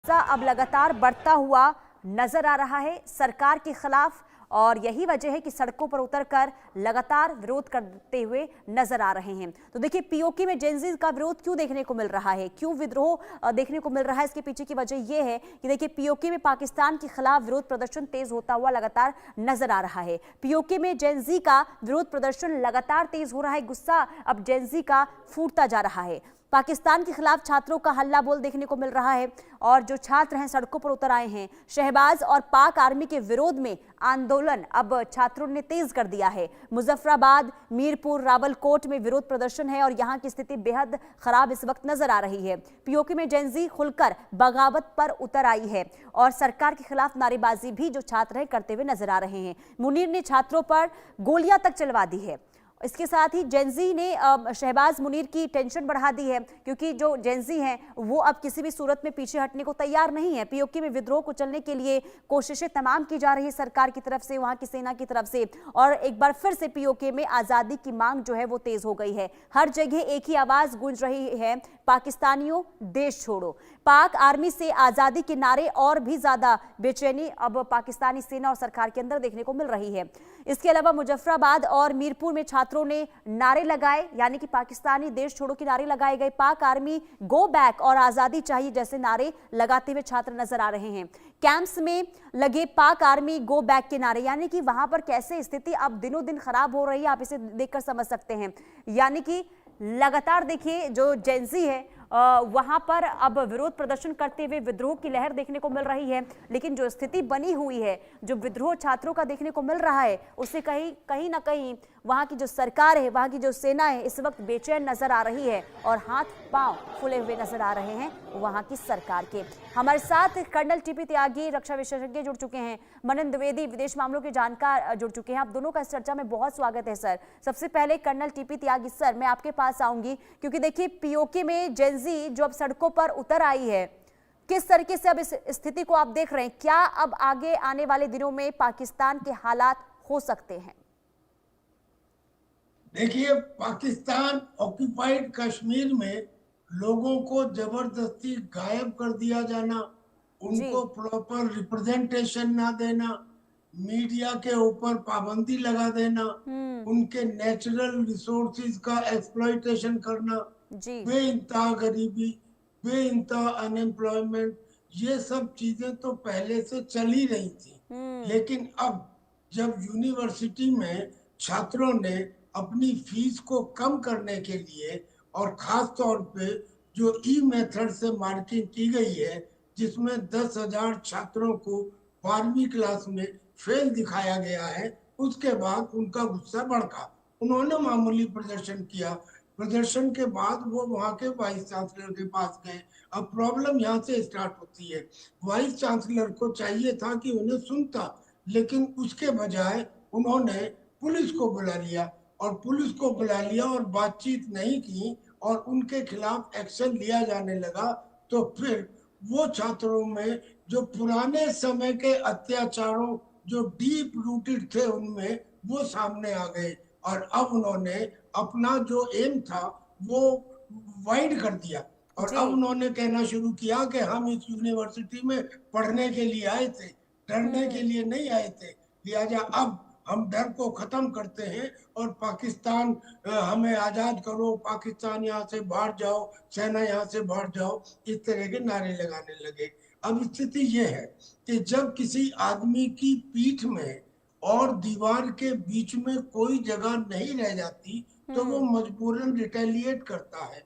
अब लगातार बढ़ता हुआ नजर आ रहा है सरकार के खिलाफ और यही वजह है कि सड़कों पर उतरकर लगातार विरोध करते हुए नजर आ रहे हैं। तो देखिए पीओके में जेनजी का विरोध क्यों देखने को मिल रहा है, क्यों विद्रोह देखने को मिल रहा है, इसके पीछे की वजह यह है कि देखिए पीओके में पाकिस्तान के खिलाफ विरोध प्रदर्शन तेज होता हुआ लगातार नजर आ रहा है। पीओके में जेनजी का विरोध प्रदर्शन लगातार तेज हो रहा है, गुस्सा अब जेनजी का फूटता जा रहा है। पाकिस्तान के खिलाफ छात्रों का हल्ला बोल देखने को मिल रहा है और जो छात्र हैं सड़कों पर उतर आए हैं। शहबाज और पाक आर्मी के विरोध में आंदोलन अब छात्रों ने तेज कर दिया है। मुजफ्फराबाद, मीरपुर, रावलकोट में विरोध प्रदर्शन है और यहां की स्थिति बेहद खराब इस वक्त नजर आ रही है। पीओके में जेनजी खुलकर बगावत पर उतर आई है और सरकार के खिलाफ नारेबाजी भी जो छात्र हैं करते हुए नजर आ रहे हैं। मुनीर ने छात्रों पर गोलियां तक चलवा दी है। इसके साथ ही जेनजी ने शहबाज मुनीर की टेंशन बढ़ा दी है क्योंकि जो जेनजी हैं वो अब किसी भी सूरत में पीछे हटने को तैयार नहीं है। पीओके में विद्रोह को चलने के लिए कोशिशें तमाम की जा रही है सरकार की तरफ से, वहां की सेना की तरफ से, और एक बार फिर से पीओके में आजादी की मांग जो है वो तेज हो गई है। हर जगह एक ही आवाज गूंज रही है, पाकिस्तानियों देश छोड़ो। पाक आर्मी से आजादी के नारे और भी ज्यादा बेचैनी अब पाकिस्तानी सेना और सरकार के अंदर देखने को मिल रही है। इसके अलावा मुजफ्फराबाद और मीरपुर में छात्रों ने नारे लगाए, यानी कि पाकिस्तानी देश छोड़ो के नारे लगाए गए। पाक आर्मी गो बैक और आजादी चाहिए जैसे नारे लगाते हुए छात्र नजर आ रहे हैं। कैंप्स में लगे पाक आर्मी गो बैक के नारे, यानी कि वहां पर कैसे स्थिति अब दिनों दिन खराब हो रही है, आप इसे देखकर समझ सकते हैं। यानी कि लगातार देखिए जो जेनजी है वहां पर अब विरोध प्रदर्शन करते हुए विद्रोह की लहर देखने को मिल रही है, लेकिन जो स्थिति बनी हुई है, जो विद्रोह छात्रों का देखने को मिल रहा है, उससे कहीं ना कहीं वहां की जो सरकार है, वहां की जो सेना है इस वक्त बेचैन नजर आ रही है और हाथ पांव फूले हुए नजर आ रहे हैं वहां की सरकार के। हमारे साथ कर्नल टीपी त्यागी रक्षा विशेषज्ञ जुड़ चुके हैं, मनन द्विवेदी विदेश मामलों के जानकार जुड़ चुके हैं। आप दोनों का इस चर्चा में बहुत स्वागत है सर। सबसे पहले कर्नल टीपी त्यागी सर, मैं आपके पास आऊंगी क्योंकि देखिए पीओके में जेनजी जो अब सड़कों पर उतर आई है, किस तरीके से अब इस स्थिति को आप देख रहे हैं? क्या अब आगे आने वाले दिनों में पाकिस्तान के हालात हो सकते हैं? देखिए, पाकिस्तान ऑक्यूपाइड कश्मीर में लोगों को जबरदस्ती गायब कर दिया जाना, उनको प्रॉपर रिप्रेजेंटेशन ना देना, मीडिया के ऊपर पाबंदी लगा देना, उनके नेचुरल रिसोर्सेज का एक्सप्लॉइटेशन करना, बेइंतहा गरीबी, बेइंतहा अनएम्प्लॉयमेंट, ये सब चीजें तो पहले से चल ही रही थी। लेकिन अब जब यूनिवर्सिटी में छात्रों ने अपनी फीस को कम करने के लिए और खास तौर पे जो ई मेथड से मार्किंग की गई है, जिसमें 10,000 छात्रों को 12वीं क्लास में फेल दिखाया गया है, उसके बाद उनका गुस्सा भड़का। उन्होंने मामूली प्रदर्शन किया। प्रदर्शन के बाद वो वहाँ के वाइस चांसलर के पास गए। अब प्रॉब्लम यहाँ से स्टार्ट होती है। वाइस चांसलर को चाहिए था कि उन्हें सुनता, लेकिन उसके बजाय उन्होंने पुलिस को बुला लिया और बातचीत नहीं की और उनके खिलाफ एक्शन लिया जाने लगा। तो फिर वो छात्रों में जो पुराने समय के अत्याचारों जो डीप रूटेड थे उनमें वो सामने आ गए और अब उन्होंने अपना जो एम था वो वाइड कर दिया और अब उन्होंने कहना शुरू किया कि हम इस यूनिवर्सिटी में पढ़ने के लिए आए थे, डरने के लिए नहीं आए थे। लिहाजा अब हम डर को खत्म करते हैं और पाकिस्तान हमें आजाद करो, पाकिस्तान यहाँ से बाहर जाओ, सेना यहाँ से बाहर जाओ, इस तरह के नारे लगाने लगे। अब स्थिति ये है कि जब किसी आदमी की पीठ में और दीवार के बीच में कोई जगह नहीं रह जाती तो वो मजबूरन रिटेलिएट करता है।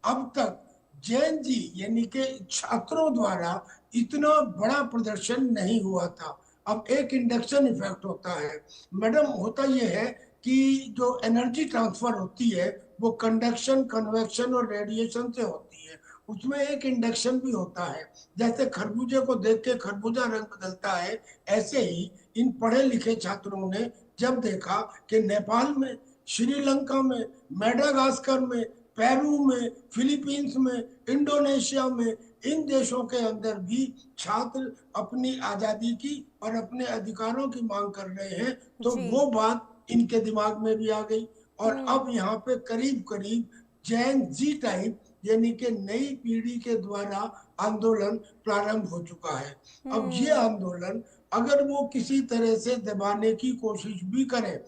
अब तक जेएनजी यानी कि छात्रों द्वारा इतना बड़ा प्रदर्शन नहीं हुआ था। अब एक इंडक्शन इफेक्ट होता है मैडम। होता यह है कि जो एनर्जी ट्रांसफर होती है वो कंडक्शन, कन्वेक्शन और रेडिएशन से होती है, उसमें एक इंडक्शन भी होता है। जैसे खरबूजे को देख के खरबूजा रंग बदलता है, ऐसे ही इन पढ़े लिखे छात्रों ने जब देखा कि नेपाल में, श्रीलंका में, मेडागास्कर में, पेरू में, फिलीपींस में, इंडोनेशिया में, इन देशों के अंदर भी छात्र अपनी आजादी की और अपने अधिकारों की मांग कर रहे हैं, तो वो बात इनके दिमाग में भी आ गई और अब यहाँ पे करीब करीब जैन जी टाइप यानी कि नई पीढ़ी के द्वारा आंदोलन प्रारंभ हो चुका है। अब ये आंदोलन अगर वो किसी तरह से दबाने की कोशिश भी करें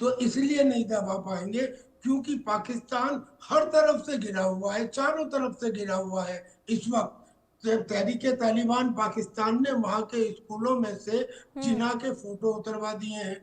तो इसलिए नहीं दबा पाएंगे क्योंकि पाकिस्तान हर तरफ से घिरा हुआ है, चारों तरफ से घिरा हुआ है। इस वक्त तहरीके तालिबान पाकिस्तान ने वहां के स्कूलों में से जिना के फोटो उतरवा दिए हैं।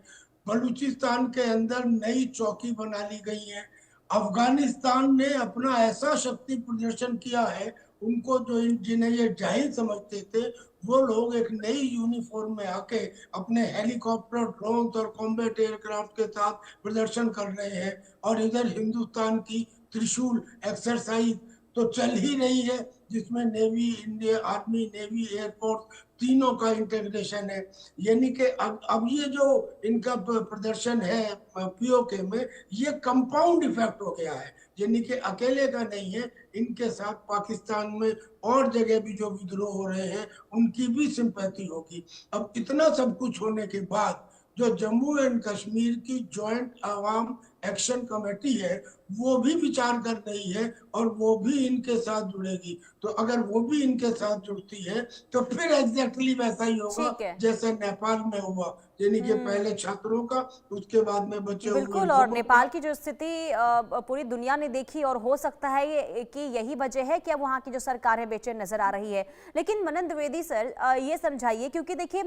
बलूचिस्तान के अंदर नई चौकी बना ली गई है। अफगानिस्तान ने अपना ऐसा शक्ति प्रदर्शन किया है, उनको जो जिन्हें ये जाहिल समझते थे वो लोग एक नई यूनिफॉर्म में आके अपने हेलीकॉप्टर, ड्रोन और कॉम्बैट एयरक्राफ्ट के साथ प्रदर्शन कर रहे हैं। और इधर हिंदुस्तान की त्रिशूल एक्सरसाइज तो चल ही रही है, जिसमें navy, India army, navy, air force तीनों का इंटीग्रेशन है। यानी कि अब ये जो इनका प्रदर्शन है पीओके में, ये कंपाउंड इफेक्ट हो गया है, यानी कि अकेले का नहीं है, इनके साथ पाकिस्तान में और जगह भी जो विद्रोह हो रहे हैं उनकी भी सिंपैथी होगी। अब इतना सब कुछ होने के बाद जो जम्मू एंड कश्मीर की जॉइंट अवाम एक्शन कमेटी है वो भी विचार कर रही है और वो भी इनके साथ जुड़ेगी। तो अगर वो भी इनके साथ जुड़ती है तो फिर एग्जैक्टली वैसा ही होगा जैसे नेपाल में हुआ, यानी कि पहले छात्रों का, उसके बाद में बचे हुए बिल्कुल। और नेपाल की जो स्थिति पूरी दुनिया ने देखी और हो सकता है ये कि यही वजह है कि अब वहाँ की जो सरकार है बेचैन नजर आ रही है। लेकिन मनन द्विवेदी सर, ये समझाइए, क्योंकि देखिए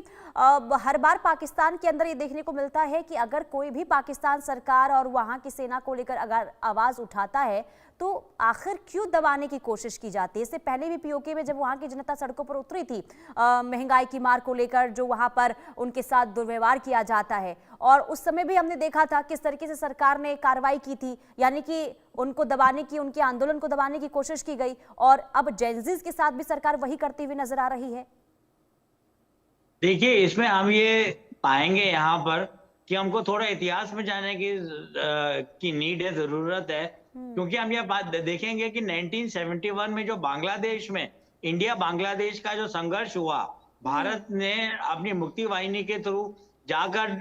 हर बार पाकिस्तान के अंदर ये देखने को मिलता है कि अगर कोई भी पाकिस्तान सरकार और वहाँ की सेना को लेकर अगर आवाज उठाता है तो आखिर क्यों दबाने की कोशिश की जाती है। इससे पहले भी पीओके में जब वहां की जनता सड़कों पर उतरी थी महंगाई की मार को लेकर, जो वहां पर उनके साथ दुर्व्यवहार किया जाता है, और उस समय भी हमने देखा था किस तरीके से सरकार ने कार्रवाई की थी, यानी कि उनको दबाने की, उनके आंदोलन को दबाने की कोशिश की गई। और अब जेनजीज के साथ भी सरकार वही करती हुई नजर आ रही है। देखिए, इसमें हम ये पाएंगे यहाँ पर कि हमको थोड़ा इतिहास में जाने की नीड है, जरूरत है, क्योंकि हम ये बात देखेंगे कि 1971 में जो बांग्लादेश में इंडिया बांग्लादेश का जो संघर्ष हुआ, भारत ने अपनी मुक्ति वाहिनी के थ्रू जाकर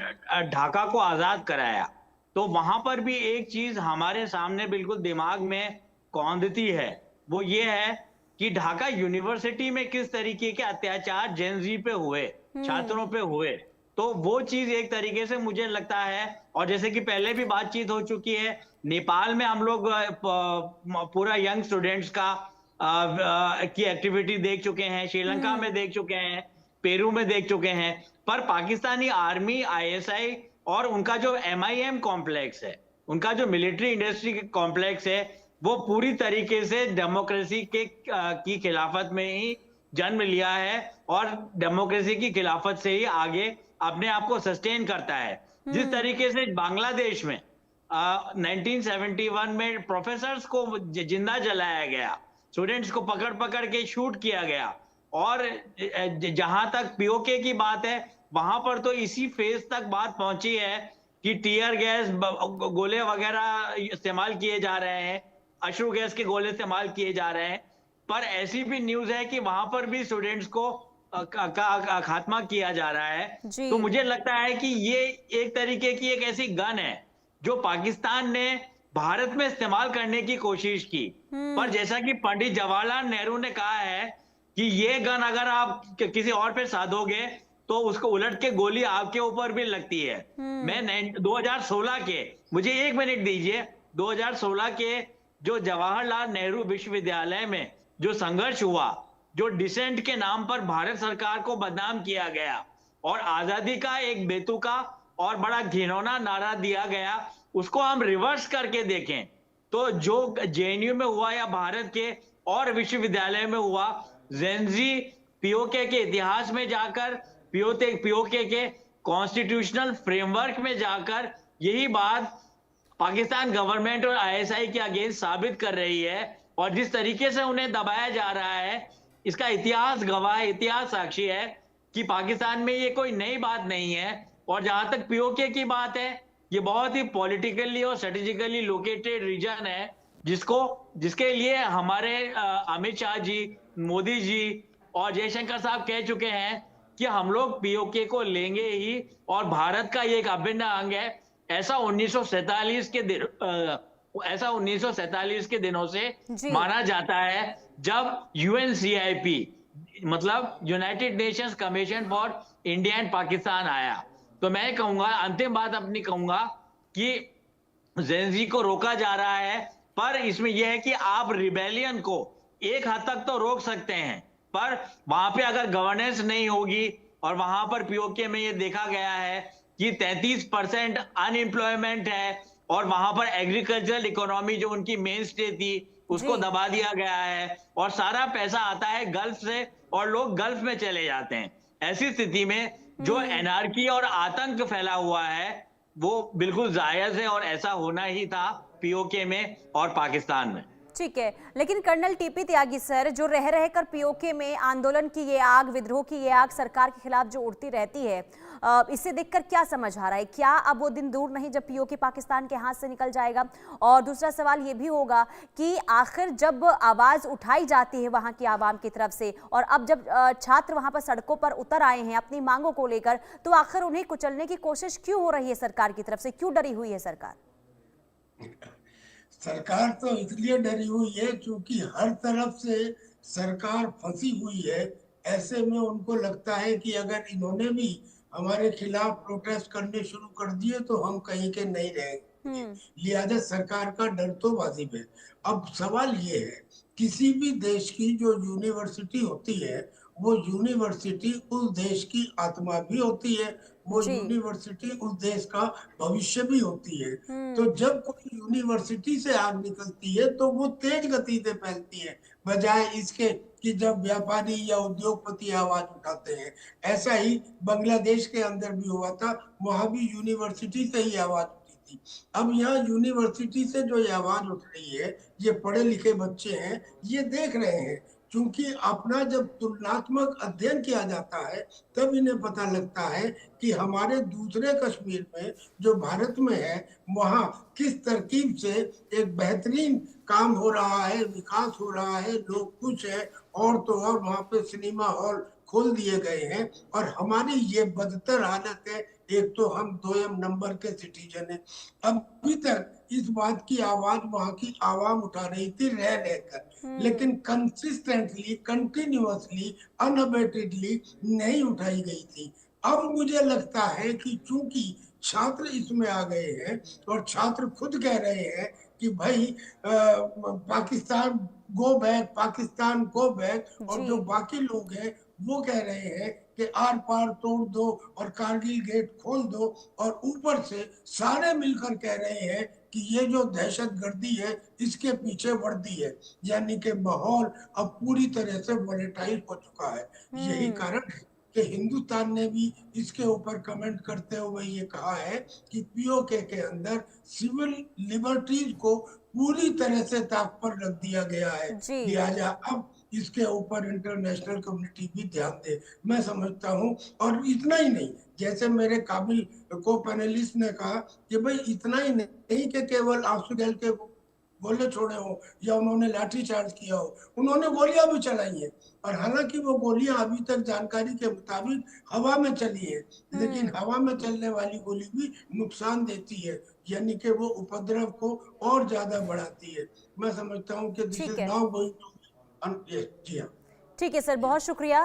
ढाका को आजाद कराया। तो वहां पर भी एक चीज हमारे सामने बिल्कुल दिमाग में कौंधती है, वो ये है कि ढाका यूनिवर्सिटी में किस तरीके के अत्याचार जेनजी पे हुए, छात्रों पे हुए। तो वो चीज एक तरीके से मुझे लगता है, और जैसे कि पहले भी बातचीत हो चुकी है, नेपाल में हम लोग पूरा यंग स्टूडेंट्स का की एक्टिविटी देख चुके हैं, श्रीलंका में देख चुके हैं, पेरू में देख चुके हैं। पर पाकिस्तानी आर्मी, आईएसआई और उनका जो एमआईएम कॉम्प्लेक्स है, उनका जो मिलिट्री इंडस्ट्री कॉम्प्लेक्स है, वो पूरी तरीके से डेमोक्रेसी की खिलाफत में ही जन्म लिया है और डेमोक्रेसी की खिलाफत से ही आगे अपने आप को सस्टेन करता है। जिस तरीके से बांग्लादेश में 1971 में प्रोफेसर्स को जिंदा जलाया गया, स्टूडेंट्स को पकड़ पकड़ के शूट किया गया, और जहां तक पीओके की बात है वहां पर तो इसी फेज तक बात पहुंची है कि टीयर गैस, गोले वगैरह इस्तेमाल किए जा रहे हैं, अश्रु गैस के गोले इस्तेमाल किए जा रहे हैं। पर ऐसी भी न्यूज है कि वहां पर भी स्टूडेंट्स को का खात्मा किया जा रहा है। तो मुझे लगता है कि ये एक तरीके की एक ऐसी गन है जो पाकिस्तान ने भारत में इस्तेमाल करने की कोशिश की। पर जैसा कि पंडित जवाहरलाल नेहरू ने कहा है कि ये गन अगर आप किसी और पे साधोगे तो उसको उलट के गोली आपके ऊपर भी लगती है। मैं 2016 के, मुझे 1 मिनट दीजिए, 2016 के जो जवाहरलाल नेहरू विश्वविद्यालय में जो संघर्ष हुआ, जो डिसेंट के नाम पर भारत सरकार को बदनाम किया गया और आजादी का एक बेतुका और बड़ा घिनौना नारा दिया गया, उसको हम रिवर्स करके देखें तो जो जेएनयू में हुआ या भारत के और विश्वविद्यालय में हुआ, जेनजी पीओके के इतिहास में जाकर, पीओके के कॉन्स्टिट्यूशनल फ्रेमवर्क में जाकर यही बात पाकिस्तान गवर्नमेंट और आईएसआई के अगेंस्ट साबित कर रही है। और जिस तरीके से उन्हें दबाया जा रहा है, इसका इतिहास गवाह, इतिहास साक्षी है कि पाकिस्तान में ये कोई नई बात नहीं है। और जहां तक पीओके की बात है, ये बहुत ही पॉलिटिकली और स्ट्रेटेजिकली लोकेटेड रीजन है, जिसके लिए हमारे अमित शाह जी, मोदी जी और जयशंकर साहब कह चुके हैं कि हम लोग पीओके को लेंगे ही और भारत का ये एक अभिन्न अंग है। ऐसा 1947 ऐसा 1947 के दिनों से जी। माना जाता है, जब यूएनसीआईपी मतलब United Nations commission for India and Pakistan आया। तो मैं कहूंगा, अंतिम बात अपनी कहूंगा कि जेनजी को रोका जा रहा है, पर इसमें यह है कि आप रिबेलियन को एक हद तक तो रोक सकते हैं, पर वहां पे अगर गवर्नेंस नहीं होगी, और वहां पर पीओके में ये देखा गया है कि 33% अनएम्प्लॉयमेंट है, और वहां पर एग्रीकल्चरल इकोनॉमी जो उनकी मेन स्टे थी उसको जी। दबा दिया गया है, और सारा पैसा आता है गल्फ से और लोग गल्फ में चले जाते हैं। ऐसी स्थिति में जो एनार्की और आतंक फैला हुआ है वो बिल्कुल जायज है, और ऐसा होना ही था पीओके में और पाकिस्तान में। ठीक है, लेकिन कर्नल टीपी त्यागी सर, जो रह रहकर पीओके में आंदोलन की ये आग, विद्रोह की ये आग सरकार के खिलाफ जो उड़ती रहती है, इसे देखकर क्या समझ आ रहा है? क्या अब वो दिन दूर नहीं जब पीओके पाकिस्तान के हाथ से निकल जाएगा? और दूसरा सवाल ये भी होगा कि आखिर जब आवाज उठाई जाती है वहां की आवाम की तरफ से, और अब जब छात्र वहां पर सड़कों पर उतर आए हैं अपनी मांगों को लेकर, तो आखिर उन्हें कुचलने की कोशिश क्यों हो रही है सरकार की तरफ से? क्यों डरी हुई है सरकार? सरकार तो इसलिए डरी हुई है क्योंकि हर तरफ से सरकार फंसी हुई है। ऐसे में उनको लगता है कि अगर इन्होंने भी हमारे खिलाफ प्रोटेस्ट करने शुरू कर दिए तो हम कहीं के नहीं रहेंगे। लिहाजा सरकार का डर तो वाजिब है। अब सवाल ये है, किसी भी देश की जो यूनिवर्सिटी होती है वो यूनिवर्सिटी उस देश की आत्मा भी होती है, वो जी। यूनिवर्सिटी उस देश का भविष्य भी होती है। तो जब कोई यूनिवर्सिटी से आग निकलती है तो वो तेज गति से फैलती है, बजाय इसके कि जब व्यापारी या उद्योगपति आवाज उठाते हैं। ऐसा ही बांग्लादेश के अंदर भी हुआ था, वहां भी यूनिवर्सिटी से ही आवाज उठी थी। अब यहाँ यूनिवर्सिटी से जो ये आवाज उठ रही है, ये पढ़े लिखे बच्चे हैं, ये देख रहे हैं। क्योंकि अपना जब तुलनात्मक अध्ययन किया जाता है तब इन्हें पता लगता है कि हमारे दूसरे कश्मीर में जो भारत में है वहां किस तरकीब से एक बेहतरीन काम हो रहा है, विकास हो रहा है, लोग खुश हैं, और तो और वहां पे सिनेमा हॉल खोल दिए गए हैं। और हमारी ये बदतर हालत है, एक तो हम 2 नंबर के सिटीजन हैं। अभी तक इस बात की आवाज वहां की आवाम उठा रही थी रह रहकर, लेकिन कंसिस्टेंटली, कंटिन्यूअसली, अनअबेटेडली नहीं उठाई गई थी। अब मुझे लगता है कि चूंकि छात्र इसमें आ गए हैं और छात्र खुद कह रहे हैं कि भाई Pakistan go back, Pakistan go back, और जो बाकी लोग हैं वो कह रहे हैं कि आर पार तोड़ दो और कारगिल गेट खोल दो, और ऊपर से सारे मिलकर कह रहे हैं कि ये जो दहशतगर्दी है इसके पीछे वर्दी है। यानी कि माहौल अब पूरी तरह से वोलेटाइल हो चुका है। यही कारण है कि हिंदुस्तान ने भी इसके ऊपर कमेंट करते हुए ये कहा है कि पीओके के अंदर सिविल लिबर्टीज को पूरी तरह से ताक पर रख दिया गया है। लिहाजा अब इसके ऊपर इंटरनेशनल कम्युनिटी भी ध्यान दे, मैं समझता हूँ। और इतना ही नहीं, जैसे मेरे काबिल को पैनलिस्ट ने कहा कि भाई इतना ही नहीं कि केवल आंसू के गोले छोड़े हो या उन्होंने लाठी चार्ज किया हो, उन्होंने गोलियां भी चलाई हैं। और हालांकि वो गोलियां अभी तक जानकारी के मुताबिक हवा में चली है, लेकिन हवा में चलने वाली गोली भी नुकसान देती है, यानी कि वो उपद्रव को और ज्यादा बढ़ाती है। मैं समझता हूँ कि this is now going to. जी हाँ, ठीक है सर, बहुत शुक्रिया।